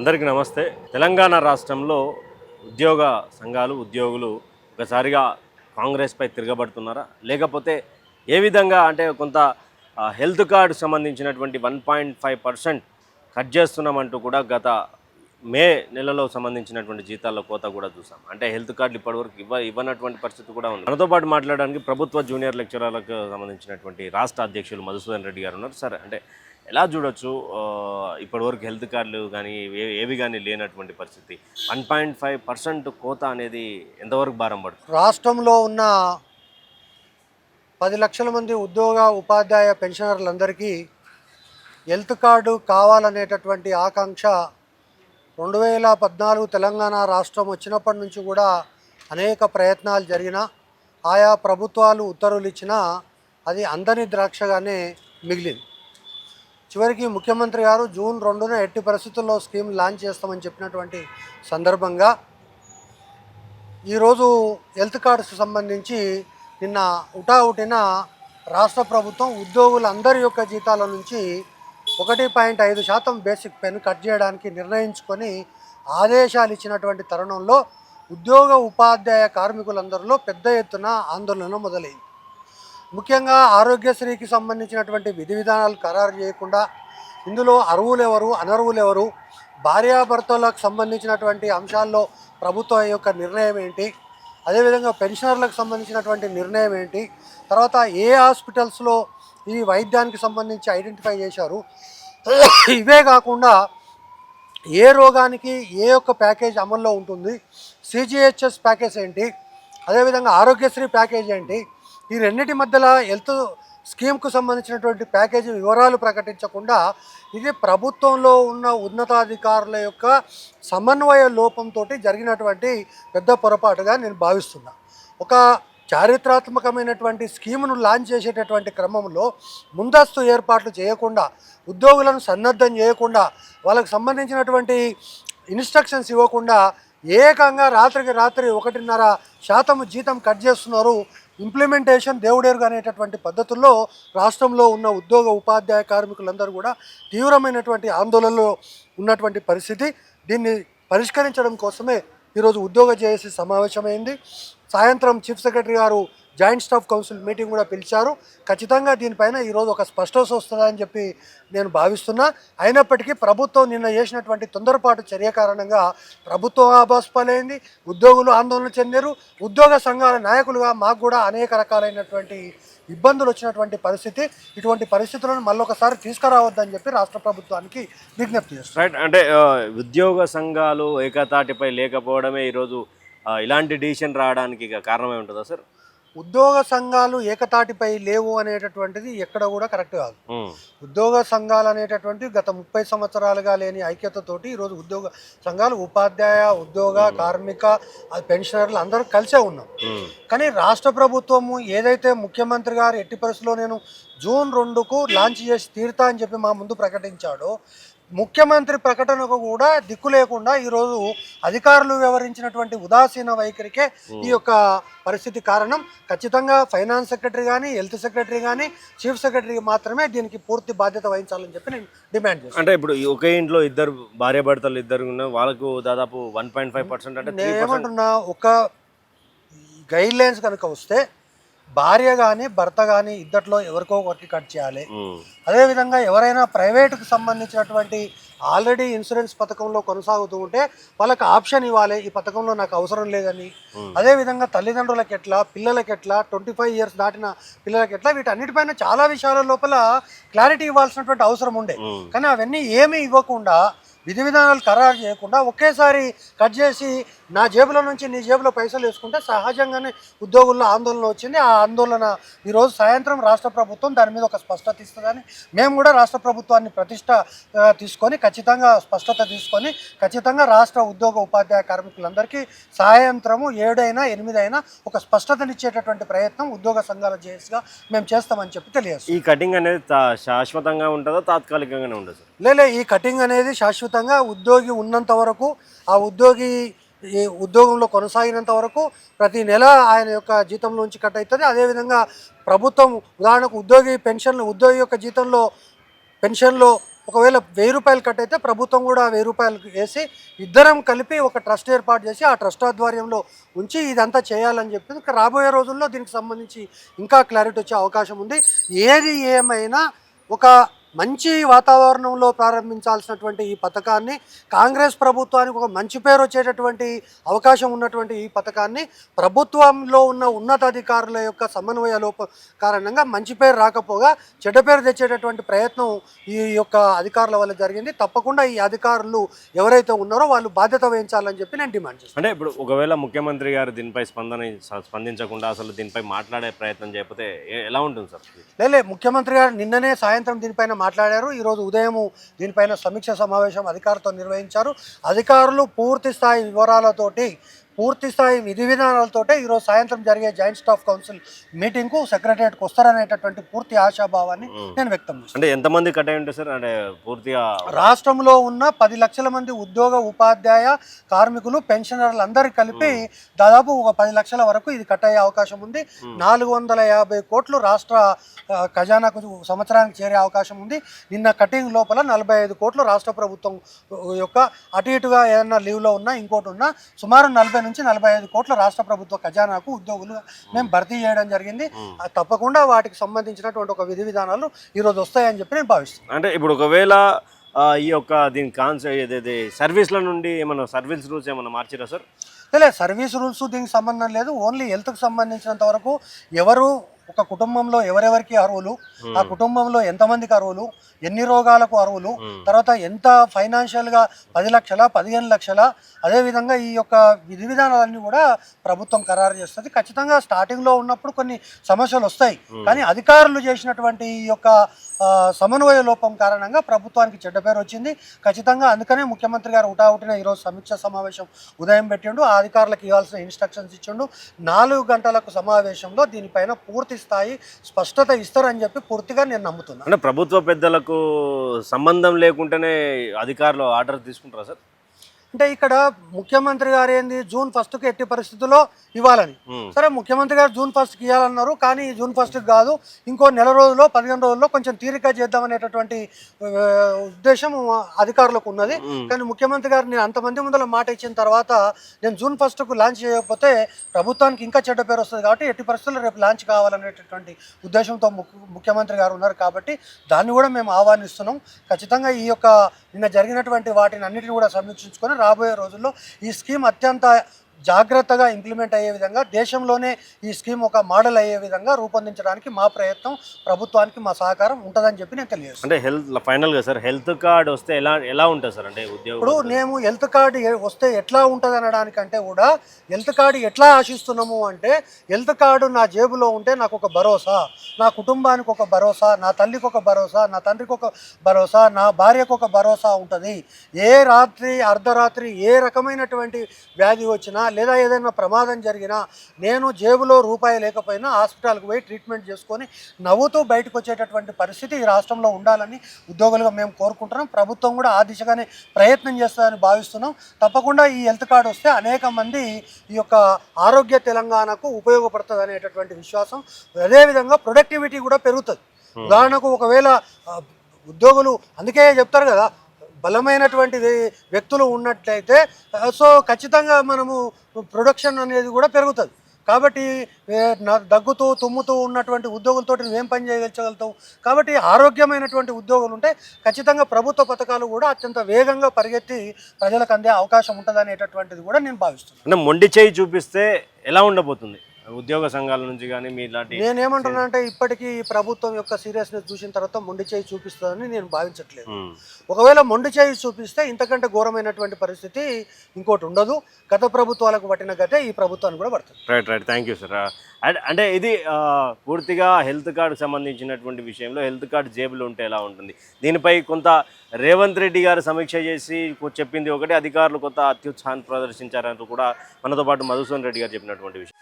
అందరికీ నమస్తే. తెలంగాణ రాష్ట్రంలో ఉద్యోగ సంఘాలు, ఉద్యోగులు ఒకసారిగా కాంగ్రెస్పై తిరగబడుతున్నారా? లేకపోతే ఏ విధంగా అంటే కొంత హెల్త్ కార్డు సంబంధించినటువంటి 1.5% కట్ చేస్తున్నామంటూ కూడా గత మే నెలలో సంబంధించినటువంటి జీతాల్లో కోత కూడా చూసాం. అంటే హెల్త్ కార్డులు ఇప్పటివరకు ఇవ్వనటువంటి పరిస్థితి కూడా ఉంది. మనతో పాటు మాట్లాడడానికి ప్రభుత్వ జూనియర్ లెక్చరర్లకు సంబంధించినటువంటి రాష్ట్ర అధ్యక్షులు మధుసూదన్ రెడ్డి గారు ఉన్నారు. సార్, అంటే ఎలా చూడొచ్చు ఇప్పటివరకు హెల్త్ కార్డులు కానీ ఏవి కానీ లేనటువంటి పరిస్థితి 1.5% కోత అనేది ఎంతవరకు భారం పడుతుంది? రాష్ట్రంలో ఉన్న 10 లక్షల మంది ఉద్యోగ ఉపాధ్యాయ పెన్షనర్లందరికీ హెల్త్ కార్డు కావాలనేటటువంటి ఆకాంక్ష 2014 తెలంగాణ రాష్ట్రం వచ్చినప్పటి నుంచి కూడా అనేక ప్రయత్నాలు జరిగినా, ఆయా ప్రభుత్వాలు ఉత్తర్వులు ఇచ్చినా అది అందని ద్రాక్షగానే మిగిలింది. చివరికి ముఖ్యమంత్రి గారు జూన్ 2న ఎట్టి పరిస్థితుల్లో స్కీమ్ లాంచ్ చేస్తామని చెప్పినటువంటి సందర్భంగా ఈరోజు హెల్త్ కార్డ్స్కి సంబంధించి నిన్న హుటాహుటిన రాష్ట్ర ప్రభుత్వం ఉద్యోగులందరి యొక్క జీతాల నుంచి 1.5% బేసిక్ పెన్ కట్ చేయడానికి నిర్ణయించుకొని ఆదేశాలు ఇచ్చినటువంటి తరుణంలో ఉద్యోగ ఉపాధ్యాయ కార్మికులందరిలో పెద్ద ఎత్తున ఆందోళన మొదలైంది. ముఖ్యంగా ఆరోగ్యశ్రీకి సంబంధించినటువంటి విధి విధానాలు ఖరారు చేయకుండా, ఇందులో అర్హులు ఎవరు, అనర్హులు ఎవరు, భార్యాభర్తలకు సంబంధించినటువంటి అంశాల్లో ప్రభుత్వం యొక్క నిర్ణయం ఏంటి, అదేవిధంగా పెన్షనర్లకు సంబంధించినటువంటి నిర్ణయం ఏంటి, తర్వాత ఏ హాస్పిటల్స్లో ఈ వైద్యానికి సంబంధించి ఐడెంటిఫై చేశారు, ఇవే కాకుండా ఏ రోగానికి ఏ యొక్క ప్యాకేజ్ అమల్లో ఉంటుంది, సిజిహెచ్ఎస్ ప్యాకేజ్ ఏంటి, అదేవిధంగా ఆరోగ్యశ్రీ ప్యాకేజ్ ఏంటి, ఈ రెండింటి మధ్యలో హెల్త్ స్కీమ్కు సంబంధించినటువంటి ప్యాకేజీ వివరాలు ప్రకటించకుండా ఇది ప్రభుత్వంలో ఉన్న ఉన్నతాధికారుల యొక్క సమన్వయ లోపంతో జరిగినటువంటి పెద్ద పొరపాటుగా నేను భావిస్తున్నా. ఒక చారిత్రాత్మకమైనటువంటి స్కీమును లాంచ్ చేసేటటువంటి క్రమంలో ముందస్తు ఏర్పాట్లు చేయకుండా, ఉద్యోగులను సన్నద్ధం చేయకుండా, వాళ్ళకు సంబంధించినటువంటి ఇన్స్ట్రక్షన్స్ ఇవ్వకుండా ఏకంగా రాత్రికి రాత్రి 1.5% జీతం కట్ చేస్తున్నారు. ఇంప్లిమెంటేషన్ దేవుడేరుగా అనేటటువంటి పద్ధతుల్లో రాష్ట్రంలో ఉన్న ఉద్యోగ ఉపాధ్యాయ కార్మికులందరూ కూడా తీవ్రమైనటువంటి ఆందోళనలో ఉన్నటువంటి పరిస్థితి. దీన్ని పరిష్కరించడం కోసమే ఈరోజు ఉద్యోగ జేఏసీ సమావేశమైంది. సాయంత్రం చీఫ్ సెక్రటరీ గారు జాయింట్ స్టాఫ్ కౌన్సిల్ మీటింగ్ కూడా పిలిచారు. ఖచ్చితంగా దీనిపైన ఈరోజు ఒక స్పష్టత వస్తుందని చెప్పి నేను భావిస్తున్నా. అయినప్పటికీ ప్రభుత్వం నిన్న చేసినటువంటి తొందరపాటు చర్య కారణంగా ప్రభుత్వం ఆభాసపాలైంది, ఉద్యోగులు ఆందోళన చెందారు. ఉద్యోగ సంఘాల నాయకులుగా మాకు కూడా అనేక రకాలైనటువంటి ఇబ్బందులు వచ్చినటువంటి పరిస్థితి. ఇటువంటి పరిస్థితులను మళ్ళొకసారి తీసుకురావద్దని చెప్పి రాష్ట్ర ప్రభుత్వానికి విజ్ఞప్తి చేస్తారు. రైట్. అంటే ఉద్యోగ సంఘాలు ఏకతాటిపై లేకపోవడమే ఈరోజు ఇలాంటి డిసిషన్ రావడానికి కారణమే ఉంటుందా సార్? ఉద్యోగ సంఘాలు ఏకతాటిపై లేవు అనేటటువంటిది ఎక్కడ కూడా కరెక్ట్ కాదు. ఉద్యోగ సంఘాలు అనేటటువంటి గత 30 సంవత్సరాలుగా లేని ఐక్యతతోటి ఈరోజు ఉద్యోగ సంఘాలు ఉపాధ్యాయ, ఉద్యోగ, కార్మిక, పెన్షనర్లు అందరూ కలిసే ఉన్నాం. కానీ రాష్ట్ర ప్రభుత్వము ఏదైతే ముఖ్యమంత్రి గారు ఎట్టి పరిస్థితుల్లో నేను జూన్ 2కు లాంచ్ చేసి తీరుతా అని చెప్పి మా ముందు ప్రకటించాడో, ముఖ్యమంత్రి ప్రకటనకు కూడా దిక్కు లేకుండా ఈరోజు అధికారులు వ్యవహరించినటువంటి ఉదాసీన వైఖరికే ఈ యొక్క పరిస్థితి కారణం. ఖచ్చితంగా ఫైనాన్స్ సెక్రటరీ కానీ, హెల్త్ సెక్రటరీ కానీ, చీఫ్ సెక్రటరీ మాత్రమే దీనికి పూర్తి బాధ్యత వహించాలని చెప్పి నేను డిమాండ్ చేస్తాను. అంటే ఇప్పుడు ఒకే ఇంట్లో ఇద్దరు భార్యాభర్తలు ఇద్దరు వాళ్ళకు దాదాపు 1.5% అంటే నేను ఏమంటున్నా, ఒక గైడ్ లైన్స్ కనుక వస్తే భార్య కానీ భర్త కానీ ఇద్దట్లో ఎవరికో ఒకరికి కట్ చేయాలి. అదేవిధంగా ఎవరైనా ప్రైవేటుకు సంబంధించినటువంటి ఆల్రెడీ ఇన్సూరెన్స్ పథకంలో కొనసాగుతూ ఉంటే వాళ్ళకి ఆప్షన్ ఇవ్వాలి, ఈ పథకంలో నాకు అవసరం లేదని. అదేవిధంగా తల్లిదండ్రులకు ఎట్లా, పిల్లలకి ఎట్లా, 25 ఇయర్స్ దాటిన పిల్లలకి ఎట్లా, వీటన్నిటిపైన చాలా విషయాల లోపల క్లారిటీ ఇవ్వాల్సినటువంటి అవసరం ఉండే. కానీ అవన్నీ ఏమీ ఇవ్వకుండా, విధి విధానాలు ఖరారు చేయకుండా ఒకేసారి కట్ చేసి నా జేబులో నుంచి నీ జేబులో పైసలు వేసుకుంటే సహజంగానే ఉద్యోగుల్లో ఆందోళన వచ్చింది. ఆ ఆందోళన ఈరోజు సాయంత్రం రాష్ట్ర ప్రభుత్వం దాని మీద ఒక స్పష్టత ఇస్తుందని మేము కూడా రాష్ట్ర ప్రభుత్వాన్ని తీసుకొని ఖచ్చితంగా స్పష్టత తీసుకొని ఖచ్చితంగా రాష్ట్ర ఉద్యోగ ఉపాధ్యాయ కార్మికులందరికీ సాయంత్రము 7 అయినా 8 అయినా ఒక స్పష్టతనిచ్చేటటువంటి ప్రయత్నం ఉద్యోగ సంఘాల జేఏసీగా మేము చేస్తామని చెప్పి తెలియజేస్తాం. ఈ కటింగ్ అనేది శాశ్వతంగా ఉంటుందో తాత్కాలికంగానే ఉండదు? ఈ కటింగ్ అనేది శాశ్వతంగా ఉద్యోగి ఉన్నంత వరకు, ఆ ఉద్యోగంలో కొనసాగినంత వరకు ప్రతి నెల ఆయన యొక్క జీతంలోంచి కట్ అవుతుంది. అదేవిధంగా ప్రభుత్వం ఉదాహరణకు ఉద్యోగి యొక్క జీతంలో పెన్షన్లో ఒకవేళ 1000 రూపాయలు కట్ అయితే ప్రభుత్వం కూడా 1000 రూపాయలు వేసి ఇద్దరం కలిపి ఒక ట్రస్ట్ ఏర్పాటు చేసి ఆ ట్రస్ట్ ఆధ్వర్యంలో ఉంచి ఇదంతా చేయాలని చెప్పి ఇంకా రాబోయే రోజుల్లో దీనికి సంబంధించి ఇంకా క్లారిటీ వచ్చే అవకాశం ఉంది. ఏది ఏమైనా ఒక మంచి వాతావరణంలో ప్రారంభించాల్సినటువంటి ఈ పథకాన్ని, కాంగ్రెస్ ప్రభుత్వానికి ఒక మంచి పేరు వచ్చేటటువంటి అవకాశం ఉన్నటువంటి ఈ పథకాన్ని ప్రభుత్వంలో ఉన్న ఉన్నతాధికారుల యొక్క సమన్వయ లోపం కారణంగా మంచి పేరు రాకపోగా చెడ్డ పేరు తెచ్చేటటువంటి ప్రయత్నం ఈ యొక్క అధికారుల వల్ల జరిగింది. తప్పకుండా ఈ అధికారులు ఎవరైతే ఉన్నారో వాళ్ళు బాధ్యత వహించాలని చెప్పి నేను డిమాండ్ చేస్తాను. అంటే ఇప్పుడు ఒకవేళ ముఖ్యమంత్రి గారు దీనిపై స్పందించకుండా అసలు దీనిపై మాట్లాడే ప్రయత్నం చేయకపోతే ఎలా ఉంటుంది సార్? లే ముఖ్యమంత్రి గారు నిన్ననే సాయంత్రం దీనిపైన మాట్లాడారు. ఈరోజు ఉదయం దీనిపైన సమీక్ష సమావేశం అధికారులతో నిర్వహించారు. అధికారులు పూర్తి స్థాయి వివరాలతోటి పూర్తి స్థాయి విధి విధానాలతోటే ఈరోజు సాయంత్రం జరిగే జాయింట్ స్టాఫ్ కౌన్సిల్ మీటింగ్కు సెక్రటరియట్కి వస్తారనేటటువంటి పూర్తి ఆశాభావాన్ని నేను వ్యక్తం చేస్తాను. అంటే ఎంతమంది కట్ అయి ఉంటారు సార్? అంటే పూర్తిగా రాష్ట్రంలో ఉన్న 10 లక్షల మంది ఉద్యోగ ఉపాధ్యాయ కార్మికులు పెన్షనర్లు అందరూ కలిపి దాదాపు ఒక 10 లక్షల వరకు ఇది కట్ అయ్యే అవకాశం ఉంది. 450 కోట్లు రాష్ట్ర ఖజానాకు సంవత్సరానికి చేరే అవకాశం ఉంది. నిన్న కటింగ్ లోపల 45 కోట్లు రాష్ట్ర ప్రభుత్వం యొక్క అటు ఇటుగా ఏదైనా లీవ్లో ఉన్నా ఇంకోటి ఉన్నా సుమారు 40 నుంచి 45 కోట్ల రాష్ట్ర ప్రభుత్వ ఖజానాకు ఉద్యోగులు మేము భర్తీ చేయడం జరిగింది. తప్పకుండా వాటికి సంబంధించినటువంటి ఒక విధి విధానాలు ఈరోజు వస్తాయని చెప్పి నేను భావిస్తున్నాను. అంటే ఇప్పుడు ఒకవేళ ఈ యొక్క దీని కాన్సెప్ట్ ఏదైతే సర్వీస్ల నుండి ఏమైనా సర్వీస్ రూల్స్ ఏమైనా మార్చిరా సార్? లేదు, సర్వీస్ రూల్స్ దీనికి సంబంధం లేదు. ఓన్లీ హెల్త్కి సంబంధించినంత వరకు ఎవరు ఒక కుటుంబంలో ఎవరెవరికి అర్హులు, ఆ కుటుంబంలో ఎంతమందికి అర్హులు, ఎన్ని రోగాలకు అర్హులు, తర్వాత ఎంత ఫైనాన్షియల్గా 10 లక్షల 15 లక్షల, అదేవిధంగా ఈ యొక్క విధి విధానాలన్నీ కూడా ప్రభుత్వం ఖరారు చేస్తుంది. ఖచ్చితంగా స్టార్టింగ్లో ఉన్నప్పుడు కొన్ని సమస్యలు వస్తాయి, కానీ అధికారులు చేసినటువంటి ఈ యొక్క సమన్వయ లోపం కారణంగా ప్రభుత్వానికి చెడ్డ పేరు వచ్చింది. ఖచ్చితంగా అందుకనే ముఖ్యమంత్రి గారు ఉటావుటిన ఈరోజు సమీక్ష సమావేశం ఉదయం పెట్టిండు. ఆ అధికారులకు ఇవ్వాల్సిన ఇన్స్ట్రక్షన్స్ ఇచ్చిండు. 4 గంటలకు సమావేశంలో దీనిపైన పూర్తి స్థాయి స్పష్టత ఇస్తారని చెప్పి పూర్తిగా నేను నమ్ముతున్నాను. అంటే ప్రభుత్వ పెద్దలకు సంబంధం లేకుండానే అధికారులు ఆర్డర్ తీసుకుంటారా సార్? అంటే ఇక్కడ ముఖ్యమంత్రి గారు ఏంది జూన్ 1కి ఎట్టి పరిస్థితుల్లో ఇవ్వాలని, సరే ముఖ్యమంత్రి గారు జూన్ 1కి ఇవ్వాలన్నారు, కానీ జూన్ 1కి కాదు ఇంకో నెల రోజుల్లో 15 రోజుల్లో కొంచెం తీరిక చేద్దామనేటటువంటి ఉద్దేశం అధికారులకు ఉన్నది. కానీ ముఖ్యమంత్రి గారు నేను అంతమంది ముందర మాట ఇచ్చిన తర్వాత నేను జూన్ 1కు లాంచ్ చేయకపోతే ప్రభుత్వానికి ఇంకా చెడ్డ పేరు వస్తుంది, కాబట్టి ఎట్టి పరిస్థితుల్లో రేపు లాంచ్ కావాలనేటటువంటి ఉద్దేశంతో ముఖ్యమంత్రి గారు ఉన్నారు. కాబట్టి దాన్ని కూడా మేము ఆహ్వానిస్తున్నాం. ఖచ్చితంగా ఈ యొక్క నిన్న జరిగినటువంటి వాటిని అన్నిటిని కూడా సమీక్షించుకొని రాబోయే రోజుల్లో ఈ స్కీమ్ అత్యంత జాగ్రత్తగా ఇంప్లిమెంట్ అయ్యే విధంగా, దేశంలోనే ఈ స్కీమ్ ఒక మోడల్ అయ్యే విధంగా రూపొందించడానికి మా ప్రయత్నం, ప్రభుత్వానికి మా సహకారం ఉంటుందని చెప్పి నేను తెలియజేస్తాను. అంటే ఫైనల్గా సార్ హెల్త్ కార్డ్ వస్తే ఎలా ఉంటుంది సార్? అంటే ఇప్పుడు మేము హెల్త్ కార్డు వస్తే ఎట్లా ఉంటుంది అనడానికంటే కూడా హెల్త్ కార్డు ఎట్లా ఆశిస్తున్నాము అంటే, హెల్త్ కార్డు నా జేబులో ఉంటే నాకు ఒక భరోసా, నా కుటుంబానికి ఒక భరోసా, నా తల్లికి ఒక భరోసా, నా తండ్రికి ఒక భరోసా, నా భార్యకు ఒక భరోసా ఉంటుంది. ఏ రాత్రి అర్ధరాత్రి ఏ రకమైనటువంటి వ్యాధి వచ్చినా లేదా ఏదైనా ప్రమాదం జరిగినా నేను జేబులో రూపాయి లేకపోయినా హాస్పిటల్కి పోయి ట్రీట్మెంట్ చేసుకొని నవ్వుతూ బయటకు వచ్చేటటువంటి పరిస్థితి ఈ రాష్ట్రంలో ఉండాలని ఉద్యోగులుగా మేము కోరుకుంటున్నాం. ప్రభుత్వం కూడా ఆ దిశగానే ప్రయత్నం చేస్తుందని భావిస్తున్నాం. తప్పకుండా ఈ హెల్త్ కార్డు వస్తే అనేక మంది ఈ యొక్క ఆరోగ్య తెలంగాణకు ఉపయోగపడుతుంది అనేటటువంటి విశ్వాసం, అదేవిధంగా ప్రొడక్టివిటీ కూడా పెరుగుతుంది. ఉదాహరణకు ఒకవేళ ఉద్యోగులు అందుకే చెప్తారు కదా, బలమైనటువంటి వ్యక్తులు ఉన్నట్లయితే సో ఖచ్చితంగా మనము ప్రొడక్షన్ అనేది కూడా పెరుగుతుంది. కాబట్టి దగ్గుతూ తుమ్ముతూ ఉన్నటువంటి ఉద్యోగులతో నువ్వేం పని చేయగలుగుతావు? కాబట్టి ఆరోగ్యమైనటువంటి ఉద్యోగులు ఉంటే ఖచ్చితంగా ప్రభుత్వ పథకాలు కూడా అత్యంత వేగంగా పరిగెత్తి ప్రజలకు అందే అవకాశం ఉంటుంది అనేటటువంటిది కూడా నేను భావిస్తున్నాను. అంటే మొండి చేయి చూపిస్తే ఎలా ఉండబోతుంది ఉద్యోగ సంఘాల నుంచి కానీ మీ ఇలాంటి? నేనేమంటున్నా అంటే ఇప్పటికీ ప్రభుత్వం యొక్క సీరియస్నెస్ చూసిన తర్వాత మొండి చేయి చూపిస్తుందని నేను భావించట్లేదు. ఒకవేళ మొండి చేయి చూపిస్తే ఇంతకంటే ఘోరమైనటువంటి పరిస్థితి ఇంకోటి ఉండదు. గత ప్రభుత్వాలకు పట్టిన గతే ఈ ప్రభుత్వానికి కూడా పడుతుంది. Right thank you sir. అంటే ఇది పూర్తిగా హెల్త్ కార్డుకు సంబంధించినటువంటి విషయంలో హెల్త్ కార్డు జేబులో ఉంటే ఎలా ఉంటుంది, దీనిపై కొంత రేవంత్ రెడ్డి గారు సమీక్ష చేసి చెప్పింది ఒకటి, అధికారులు కొంత అత్యుత్సాహాన్ని ప్రదర్శించారంటూ కూడా మనతో పాటు మధుసూదన్ రెడ్డి గారు చెప్పినటువంటి విషయం.